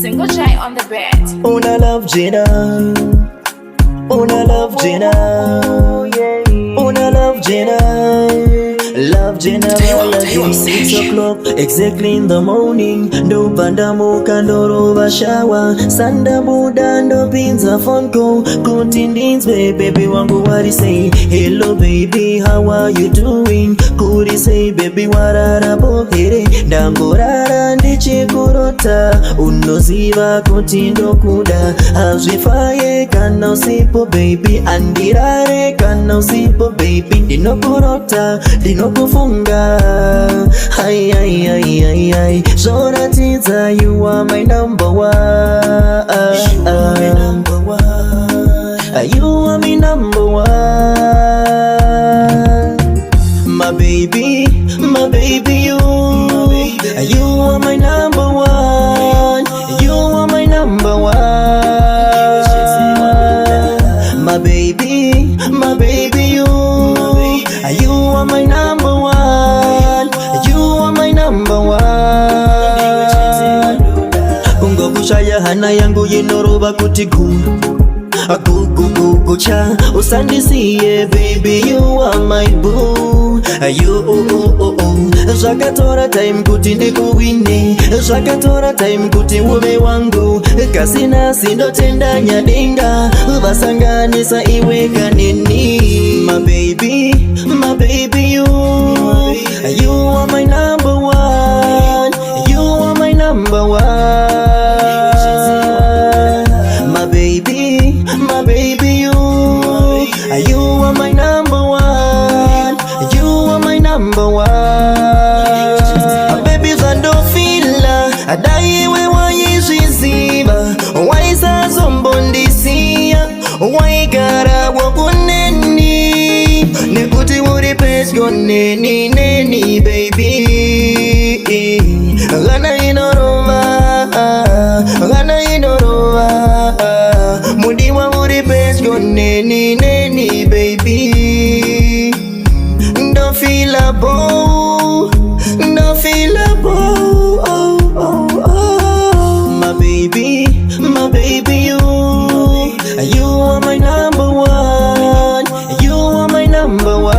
Single Jai on the bed. Una love Gina, una love Gina, una love Gina, love Gina. All 6 o'clock exactly in the morning. Do panda muka ndoro va shower. Sanda buda ndo pinza phone call. Continents baby wangu wari say hello baby how are you doing? Kuri say baby warara bohere. Ndangorara ndichikurota. Unoziva kuti ndokuda. Hazvifaye kana usipo baby. Andirare kana usipo baby. Ndinokurota, ndinokufunga. Ay, ay, ay, ay, ay. Zoratiza, you are my number one. You are my number one. You are my number one. My baby, you. You are my number one. You are my number one. My baby, you. You are my number one. You are my number one. Kungo kushaya hana yangu yinoroba kutigu. Kucha usandisiye baby you are my boo. You Zvakatora time kuti ndikuwine. Zvakatora time kuti uve wangu. Kasina sindotenda nyadenga. Vasanganisa iwe kanini. My baby you. You are my number one. You are my number one. My baby you. You are my number one. You are my number one. Baby zandofila adaiwe wayizviziva. Waisa zombondisiya. Waigara wakuneni. Nekuti uri pedyo neni baby. Gana inorova. Mudiwa uri pedyo neni baby. Don't feel a bow. My baby you. You are my number one. You are my number one.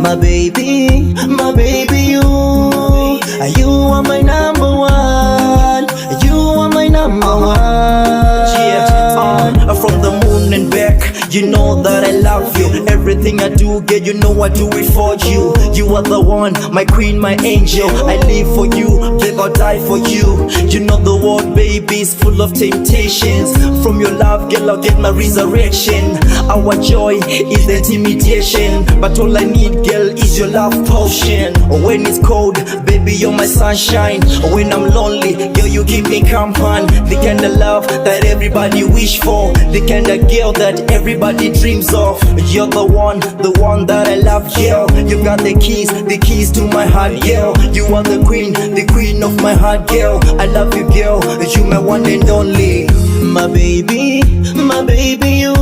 My baby you. You are my number one. You are my number one. Yeah, from the moon and back, you know that I love you. Everything I do, girl, you know I do it for you. You are the one, my queen, my angel. I live for you, babe, I'll die for you. You know the world, baby, is full of temptations. From your love, girl, I'll get my resurrection. Our joy is the intimidation, but all I need, girl, is your love potion. When it's cold, baby, you're my sunshine. When I'm lonely, girl, you keep me company. The kind of love that everybody wish for. The kind of girl that everybody dreams of. You're the one that I love, girl. You got the keys to my heart, girl. You are the queen of my heart, girl. I love you, girl. You my one and only. My baby you.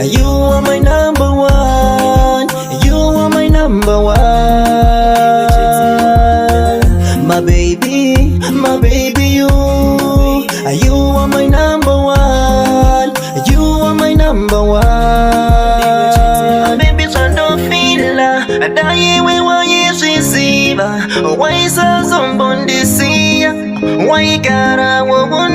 You are my number one. You are my number one. My baby you. You are my number one. You are my number one. Baby zandofila adaiwe wayizviziva. Waisa zombondisiya. Waigara wogun